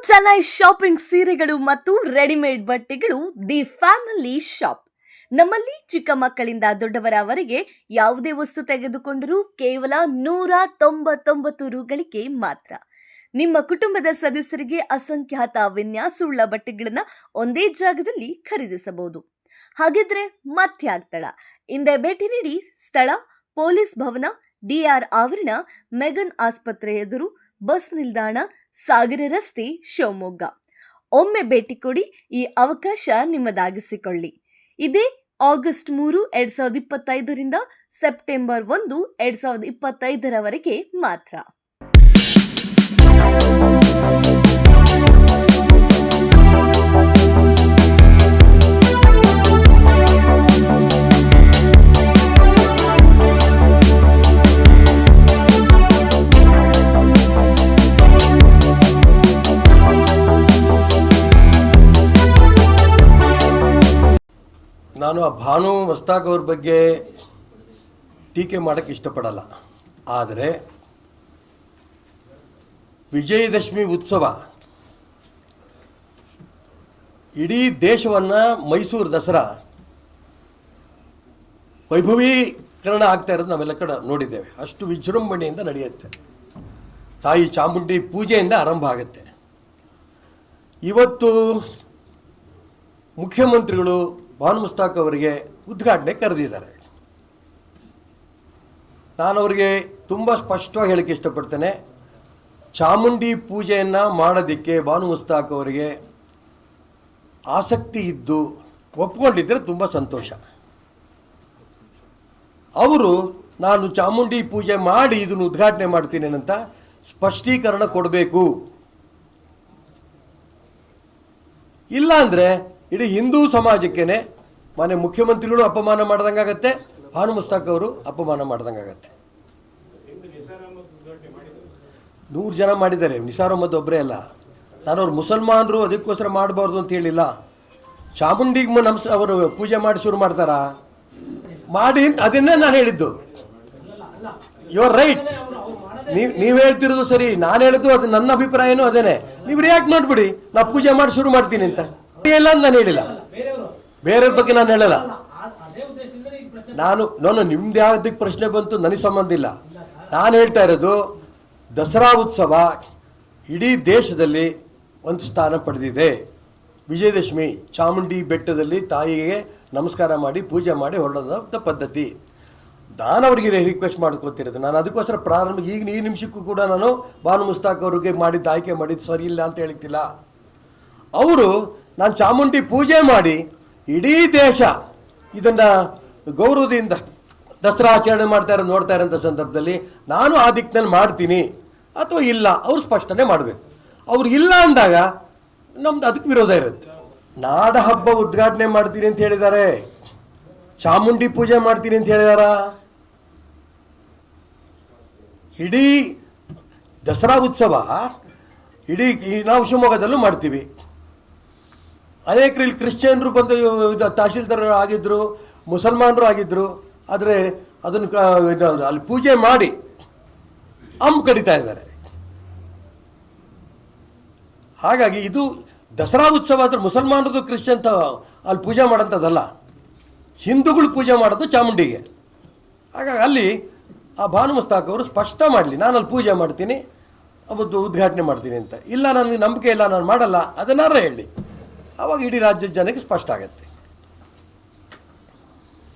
Chennai shopping ಸೀರೆಗಳು ಮತ್ತು readymade ಬಟ್ಟೆಗಳು ದಿ ಫ್ಯಾಮಿಲಿ ಶಾಪ್. ನಮ್ಮಲ್ಲಿ ಚಿಕ್ಕ ಮಕ್ಕಳಿಂದ ದೊಡ್ಡವರವರೆಗೆ ಯಾವುದೇ ವಸ್ತು ತೆಗೆದುಕೊಂಡರೂ ಕೇವಲ 199 ರುಗಳಿಗೆ ಮಾತ್ರ. ನಿಮ್ಮ ಕುಟುಂಬದ ಸದಸ್ಯರಿಗೆ ಅಸಂಖ್ಯಾತ ವಿನ್ಯಾಸವುಳ್ಳ ಬಟ್ಟೆಗಳನ್ನ ಒಂದೇ ಜಾಗದಲ್ಲಿ ಖರೀದಿಸಬಹುದು. ಹಾಗಿದ್ರೆ ಮತ್ಯಾಗ್ತಡ, ಹಿಂದೆ ಭೇಟಿ ನೀಡಿ. ಸ್ಥಳ ಪೊಲೀಸ್ ಭವನ, ಡಿಆರ್ ಆವರಣ, ಮೆಗನ್ ಆಸ್ಪತ್ರೆ ಎದುರು, ಬಸ್ ನಿಲ್ದಾಣ, ಸಾಗರ ರಸ್ತೆ, ಶಿವಮೊಗ್ಗ. ಒಮ್ಮೆ ಭೇಟಿ ಕೊಡಿ, ಈ ಅವಕಾಶ ನಿಮ್ಮದಾಗಿಸಿಕೊಳ್ಳಿ. ಇದೇ ಆಗಸ್ಟ್ 3, 2025 ಸೆಪ್ಟೆಂಬರ್ 1, 2025 ಮಾತ್ರ. ನಾನು ಆ ಭಾನು ಮಸ್ತಾಕ್ ಅವ್ರ ಬಗ್ಗೆ ಟೀಕೆ ಮಾಡೋಕ್ಕೆ ಇಷ್ಟಪಡಲ್ಲ. ಆದರೆ ವಿಜಯದಶಮಿ ಉತ್ಸವ ಇಡೀ ದೇಶವನ್ನು, ಮೈಸೂರು ದಸರಾ ವೈಭವೀಕರಣ ಆಗ್ತಾ ಇರೋದು ನಾವೆಲ್ಲ ಕಡೆ ನೋಡಿದ್ದೇವೆ. ಅಷ್ಟು ವಿಜೃಂಭಣೆಯಿಂದ ನಡೆಯುತ್ತೆ. ತಾಯಿ ಚಾಮುಂಡಿ ಪೂಜೆಯಿಂದ ಆರಂಭ ಆಗುತ್ತೆ. ಇವತ್ತು ಮುಖ್ಯಮಂತ್ರಿಗಳು ಭಾನು ಮಸ್ತಾಕ್ ಅವರಿಗೆ ಉದ್ಘಾಟನೆ ಕರೆದಿದ್ದಾರೆ. ನಾನು ಅವರಿಗೆ ತುಂಬ ಸ್ಪಷ್ಟವಾಗಿ ಹೇಳಕ್ಕೆ ಇಷ್ಟಪಡ್ತೇನೆ, ಚಾಮುಂಡಿ ಪೂಜೆಯನ್ನು ಮಾಡೋದಕ್ಕೆ ಭಾನು ಮಸ್ತಾಕ್ ಅವರಿಗೆ ಆಸಕ್ತಿ ಇದ್ದು ಒಪ್ಕೊಂಡಿದ್ದರೆ ತುಂಬ ಸಂತೋಷ. ಅವರು ನಾನು ಚಾಮುಂಡಿ ಪೂಜೆ ಮಾಡಿ ಇದನ್ನು ಉದ್ಘಾಟನೆ ಮಾಡ್ತೀನಿ ಅಂತ ಸ್ಪಷ್ಟೀಕರಣ ಕೊಡಬೇಕು. ಇಲ್ಲಾಂದರೆ ಇಡೀ ಹಿಂದೂ ಸಮಾಜಕ್ಕೇ ಮನೆ ಮುಖ್ಯಮಂತ್ರಿಗಳು ಅಪಮಾನ ಮಾಡ್ದಂಗಾಗತ್ತೆ, ಭಾನು ಮಸ್ತಾಕ್ ಅವರು ಅಪಮಾನ ಮಾಡ್ದಂಗಾಗತ್ತೆ. 100 ಜನ ಮಾಡಿದ್ದಾರೆ, ನಿಸಾರ್ ಅಹಮದ್ ಒಬ್ಬರೇ ಅಲ್ಲ. ನಾನು ಅವ್ರು ಮುಸಲ್ಮಾನರು ಅದಕ್ಕೋಸ್ಕರ ಮಾಡಬಾರ್ದು ಅಂತ ಹೇಳಿಲ್ಲ. ಚಾಮುಂಡಿಗೆ ಅವರು ಪೂಜೆ ಮಾಡಿ ಶುರು ಮಾಡ್ತಾರಾ? ಮಾಡಿ ಅದನ್ನೇ ನಾನು ಹೇಳಿದ್ದು. ಯು ಆರ್ ರೈಟ್, ನೀವು ಹೇಳ್ತಿರೋದು ಸರಿ, ನಾನು ಹೇಳಿದ್ದು ಅದು ನನ್ನ ಅಭಿಪ್ರಾಯನೂ ಅದೇನೆ. ನೀವು ರಿಯಾಕ್ಟ್ ಮಾಡಿಬಿಡಿ, ನಾ ಪೂಜೆ ಮಾಡಿ ಶುರು ಮಾಡ್ತೀನಿ ಅಂತ ಇಲ್ಲ ಅಂತ ನಾನು ಹೇಳಿಲ್ಲ. ಬೇರೆಯವ್ರ ಬಗ್ಗೆ ನಾನು ಹೇಳಲ್ಲ. ನಾನು ನಿಮ್ದು ಯಾವುದಕ್ಕೆ ಪ್ರಶ್ನೆ ಬಂತು ನನಗೆ ಸಂಬಂಧ ಇಲ್ಲ. ನಾನು ಹೇಳ್ತಾ ಇರೋದು ದಸರಾ ಉತ್ಸವ ಇಡೀ ದೇಶದಲ್ಲಿ ಒಂದು ಸ್ಥಾನ ಪಡೆದಿದೆ. ವಿಜಯದಶಮಿ ಚಾಮುಂಡಿ ಬೆಟ್ಟದಲ್ಲಿ ತಾಯಿಗೆ ನಮಸ್ಕಾರ ಮಾಡಿ ಪೂಜೆ ಮಾಡಿ ಹೊರಡೋದ ಪದ್ಧತಿ. ನಾನು ಅವರಿಗೆ ರಿಕ್ವೆಸ್ಟ್ ಮಾಡ್ಕೊತಿರೋದು. ನಾನು ಅದಕ್ಕೋಸ್ಕರ ಪ್ರಾರಂಭ ಈಗ ಈ ನಿಮಿಷಕ್ಕೂ ಕೂಡ ನಾನು ಭಾನು ಮಸ್ತಾಕ್ ಅವ್ರಿಗೆ ಮಾಡಿದ್ದು ಆಯ್ಕೆ ಮಾಡಿದ್ದು ಸರಿ ಇಲ್ಲ ಅಂತ ಹೇಳ್ತಿಲ್ಲ. ಅವರು ನಾನು ಚಾಮುಂಡಿ ಪೂಜೆ ಮಾಡಿ ಇಡೀ ದೇಶ ಇದನ್ನು ಗೌರವದಿಂದ ದಸರಾ ಆಚರಣೆ ಮಾಡ್ತಾ ಇರೋದು ನೋಡ್ತಾ ಇರೋಂಥ ಸಂದರ್ಭದಲ್ಲಿ ನಾನು ಆ ದಿಕ್ಕಿನಲ್ಲಿ ಮಾಡ್ತೀನಿ ಅಥವಾ ಇಲ್ಲ, ಅವ್ರು ಸ್ಪಷ್ಟನೆ ಮಾಡಬೇಕು. ಅವ್ರು ಇಲ್ಲ ಅಂದಾಗ ನಮ್ದು ಅದಕ್ಕೆ ವಿರೋಧ ಇರುತ್ತೆ. ನಾಡ ಹಬ್ಬ ಉದ್ಘಾಟನೆ ಮಾಡ್ತೀನಿ ಅಂತ ಹೇಳಿದ್ದಾರೆ, ಚಾಮುಂಡಿ ಪೂಜೆ ಮಾಡ್ತೀನಿ ಅಂತ ಹೇಳಿದಾರ? ಇಡೀ ದಸರಾ ಉತ್ಸವ ಇಡೀ ನಾವು ಶಿವಮೊಗ್ಗದಲ್ಲೂ ಮಾಡ್ತೀವಿ. ಅನೇಕರು ಇಲ್ಲಿ ಕ್ರಿಶ್ಚಿಯನ್ರು ಬಂದು ತಹಶೀಲ್ದಾರ್ ಆಗಿದ್ದರು, ಮುಸಲ್ಮಾನರು ಆಗಿದ್ದರು. ಆದರೆ ಅದನ್ನು ಅಲ್ಲಿ ಪೂಜೆ ಮಾಡಿ ಕಡಿತಾ ಇದ್ದಾರೆ. ಹಾಗಾಗಿ ಇದು ದಸರಾ ಉತ್ಸವ ಅಂದರೆ ಮುಸಲ್ಮಾನರದು ಕ್ರಿಶ್ಚಿಯನ್ ಅಲ್ಲಿ ಪೂಜೆ ಮಾಡೋಂಥದ್ದಲ್ಲ, ಹಿಂದೂಗಳು ಪೂಜೆ ಮಾಡೋದು ಚಾಮುಂಡಿಗೆ. ಹಾಗಾಗಿ ಅಲ್ಲಿ ಆ ಭಾನು ಮಸ್ತಾಕ್ ಅವರು ಸ್ಪಷ್ಟ ಮಾಡಲಿ, ನಾನು ಅಲ್ಲಿ ಪೂಜೆ ಮಾಡ್ತೀನಿ, ಅವತ್ತು ಉದ್ಘಾಟನೆ ಮಾಡ್ತೀನಿ ಅಂತ. ಇಲ್ಲ ನನಗೆ ನಂಬಿಕೆ ಇಲ್ಲ, ನಾನು ಮಾಡಲ್ಲ, ಅದನ್ನಾರ ಹೇಳಿ. ಆವಾಗ ಇಡೀ ರಾಜ್ಯದ ಜನಕ್ಕೆ ಸ್ಪಷ್ಟ ಆಗುತ್ತೆ.